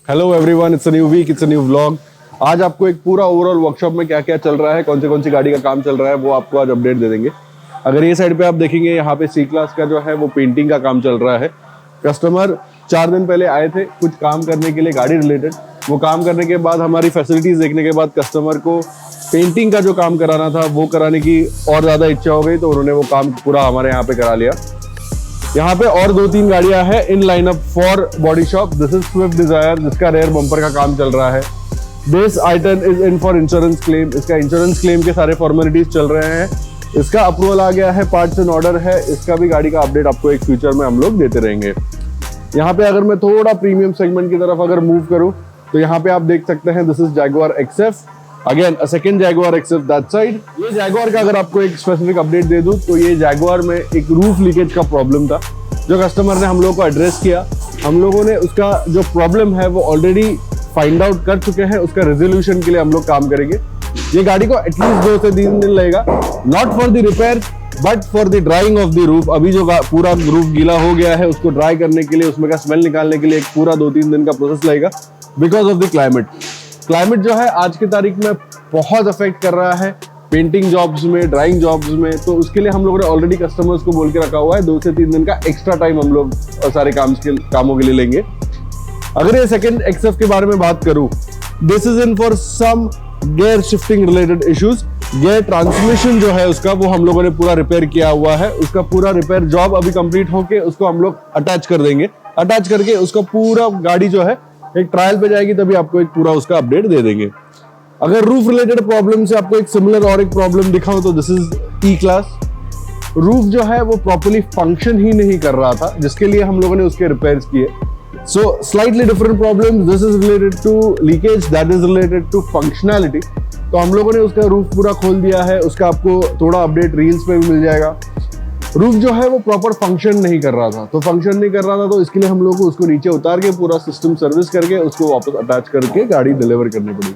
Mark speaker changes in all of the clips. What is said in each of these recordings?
Speaker 1: Hello everyone, it's a new week, it's a new vlog. आज आपको एक पूरा ओवरऑल वर्कशॉप में क्या क्या चल रहा है, कौन सी गाड़ी का काम चल रहा है, वो आपको आज अपडेट दे देंगे। अगर ये साइड पे आप देखेंगे, यहाँ पे सी क्लास का जो है वो पेंटिंग का काम चल रहा है। कस्टमर 4 दिन पहले आए थे कुछ काम करने के लिए गाड़ी रिलेटेड। वो काम करने के बाद, हमारी फैसिलिटीज देखने के बाद, कस्टमर को पेंटिंग का जो काम कराना था वो कराने की और ज़्यादा इच्छा हो गई, तो उन्होंने वो काम पूरा हमारे यहाँ पे करा लिया। यहाँ पे और 2-3 गाड़ियां हैं in lineup for body shop. This is Swift Dzire, जिसका रेयर बम्पर का काम चल रहा है। This item is in for insurance claim. इसका इंश्योरेंस क्लेम के सारे फॉर्मेलिटीज चल रहे हैं। इसका अप्रूवल आ गया है, पार्ट्स इन ऑर्डर है। इसका भी गाड़ी का अपडेट आपको एक फ्यूचर में हम लोग देते रहेंगे। यहाँ पे अगर मैं थोड़ा प्रीमियम सेगमेंट की तरफ अगर मूव करूँ तो यहाँ पे आप देख सकते हैं, this is Jaguar XF, again a second Jaguar XF that side. ये जैगुआर का अगर आपको एक स्पेसिफिक अपडेट दे दूं तो ये जैगुआर में एक रूफ लीकेज का प्रॉब्लम था, जो कस्टमर ने हम लोगों को एड्रेस किया। हम लोगों ने उसका जो प्रॉब्लम है वो ऑलरेडी फाइंड आउट कर चुके हैं। उसका रेजोल्यूशन के लिए हम लोग काम करेंगे। ये गाड़ी को एटलीस्ट 2 से 3 दिन लगेगा, not for the repair but for the drying of the roof. अभी जो पूरा रूफ गीला हो गया है, उसको ड्राई करने के लिए, उसमें का स्मेल निकालने के लिए एक पूरा 2-3 दिन का प्रोसेस लगेगा, बिकॉज ऑफ द क्लाइमेट जो है आज की तारीख में बहुत अफेक्ट कर रहा है पेंटिंग जॉब्स में, ड्राइंग जॉब्स में। तो उसके लिए हम लोगों ने ऑलरेडी कस्टमर्स को बोल के रखा हुआ है 2 से 3 दिन का एक्स्ट्रा टाइम हम लोग सारे कामों के लिए लेंगे। अगर ये सेकंड XF के बारे में बात करूं, this is in for some gear shifting related issues. Gear transmission जो है उसका, वो हम लोगों ने पूरा रिपेयर किया हुआ है। उसका पूरा रिपेयर जॉब अभी कंप्लीट होके उसको हम लोग अटैच कर देंगे। अटैच करके उसका पूरा गाड़ी जो है एक ट्रायल पे जाएगी, तभी आपको एक पूरा उसका अपडेट दे देंगे। अगर रूफ रिलेटेड प्रॉब्लम से आपको एक सिमिलर और एक प्रॉब्लम दिखाऊं तो this is E class. Roof जो है वो प्रॉपर्ली फंक्शन ही नहीं कर रहा था, जिसके लिए हम लोगों ने उसके रिपेयर्स किए। So slightly different problem. This is related to leakage, that is related to functionality. तो हम लोगों ने उसका रूफ पूरा खोल दिया है। उसका आपको थोड़ा अपडेट रील्स पे भी मिल जाएगा। रूफ जो है वो प्रॉपर फंक्शन नहीं कर रहा था, तो फंक्शन नहीं कर रहा था तो इसके लिए हम लोगों को उसको नीचे उतार के पूरा सिस्टम सर्विस करके उसको वापस अटैच करके गाड़ी डिलीवर करनी पड़ी।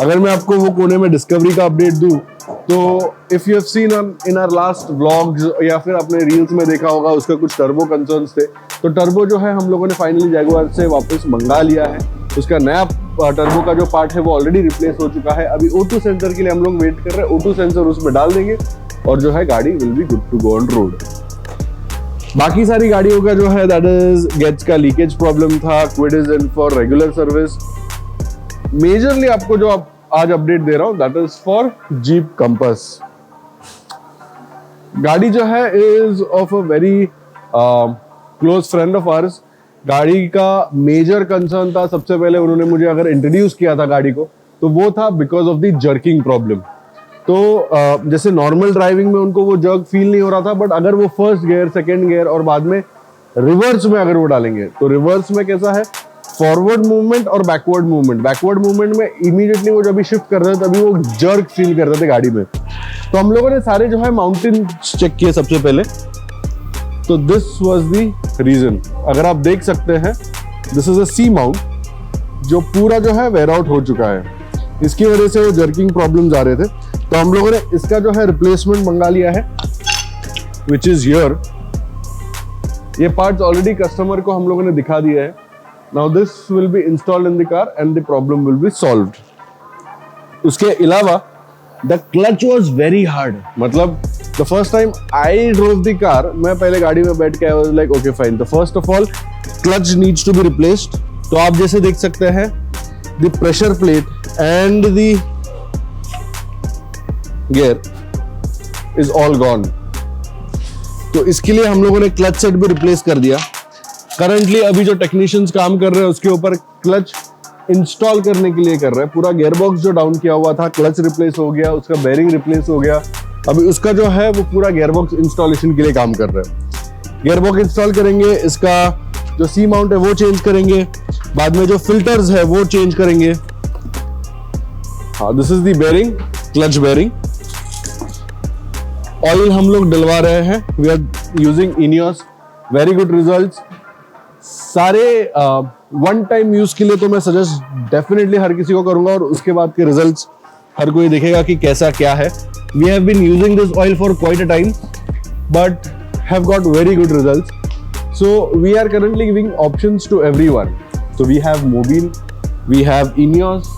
Speaker 1: अगर मैं आपको वो कोने में डिस्कवरी का अपडेट दूं तो if you have seen in our last vlogs या फिर अपने रील्स में देखा होगा, उसका कुछ टर्बो कंसर्न्स थे। तो टर्बो जो है हम लोगों ने फाइनली जैगुआर से वापस मंगा लिया है। उसका नया टर्बो का जो पार्ट है वो ऑलरेडी रिप्लेस हो चुका है। अभी O2 सेंसर के लिए हम लोग वेट कर रहे हैं। O2 सेंसर उसमें डाल देंगे और जो है गाड़ी will be good to go on road. बाकी सारी गाड़ियों का जो है दैट इज गेट्स का लीकेज प्रॉब्लम था। Kwid is in for regular service. Majorly आपको जो आज अपडेट दे रहा हूं that is for Jeep Compass. गाड़ी जो है is of a very close friend of ours. गाड़ी का मेजर कंसर्न था, सबसे पहले उन्होंने मुझे अगर इंट्रोड्यूस किया था गाड़ी को, तो वो था because of the jerking problem. तो जैसे नॉर्मल ड्राइविंग में उनको वो जर्क फील नहीं हो रहा था, बट अगर वो फर्स्ट गियर, सेकंड गियर और बाद में रिवर्स में अगर वो डालेंगे तो रिवर्स में कैसा है, फॉरवर्ड मूवमेंट और बैकवर्ड मूवमेंट। बैकवर्ड मूवमेंट में इमीडिएटली वो जब भी शिफ्ट कर रहे थे तभी वो जर्क फील कर रहे थे गाड़ी में। तो हम लोगों ने सारे जो है माउंटेन चेक किए सबसे पहले, तो दिस वाज द रीजन। अगर आप देख सकते हैं, this is a C mount जो पूरा जो है वेयर आउट हो चुका है। इसकी वजह से वो जर्किंग प्रॉब्लम्स आ रहे थे। तो हम लोगों ने इसका जो है रिप्लेसमेंट मंगा लिया है, विच इज हियर। ये पार्ट्स ऑलरेडी कस्टमर को हम लोगों ने दिखा दिया है। Now this will be installed in the car and the problem will be solved. उसके अलावा the clutch was very hard. मतलब the first time I drove the car, मैं पहले गाड़ी में बैठ के I was like okay fine, the first of all clutch needs to be replaced. तो आप जैसे देख सकते हैं, the pressure plate and the gear is all gone. तो इसके लिए हम लोगों ने क्लच सेट भी रिप्लेस कर दिया। करंटली अभी जो टेक्नीशियंस काम कर रहे हैं उसके ऊपर क्लच इंस्टॉल करने के लिए कर रहे हैं। पूरा गियर बॉक्स जो डाउन किया हुआ था, क्लच रिप्लेस हो गया, उसका बेरिंग रिप्लेस हो गया। अभी उसका जो है वो पूरा गियर बॉक्स इंस्टॉलेशन के लिए काम कर रहे हैं। गियर बॉक्स इंस्टॉल करेंगे, इसका जो सी माउंट है वो चेंज करेंगे, बाद में जो फिल्टर्स है वो चेंज करेंगे। हाँ, this is the bearing, clutch bearing. Oil हम लोग डलवा रहे हैं, we are using Ineos, very good results. सारे वन टाइम यूज के लिए तो मैं सजेस्ट डेफिनेटली हर किसी को करूंगा, और उसके बाद के रिजल्ट्स हर कोई देखेगा कि कैसा क्या है। We have been using this oil for quite a time but have got very good results. So we are currently giving options to everyone. So we have Mobile, we have Ineos,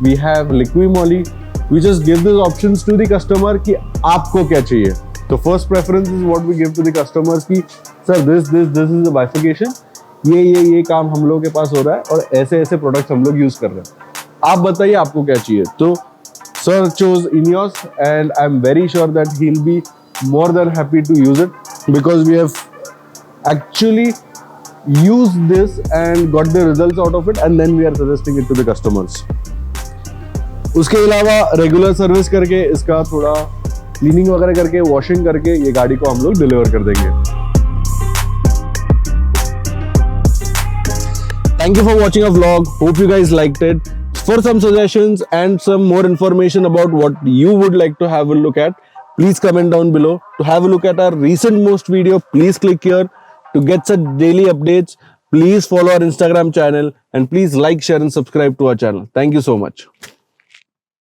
Speaker 1: we have Liqui-Moly. We just give these options to the customer कि आपको क्या चाहिए. So first preference is what we give to the customers कि sir this is a bifurcation. ये काम हम लोग के पास हो रहा है और ऐसे ऐसे प्रोडक्ट्स हम लोग यूज कर रहे हैं. आप बताइए आपको क्या चाहिए. तो sir chose Ineos and I'm very sure that he'll be more than happy to use it because we have actually used this and got the results out of it and then we are suggesting it to the customers. उसके अलावा regular service करके इसका थोड़ा cleaning वगैरह करके washing करके ये गाड़ी को हम लोग डिलीवर कर देंगे. Thank you for watching our vlog. Hope you guys liked it. For some suggestions and some more information about what you would like to have a look at, please comment down below. To have a look at our recent most video, please click here. To get such daily updates, please follow our Instagram channel and please like, share and subscribe to our channel. Thank you so much.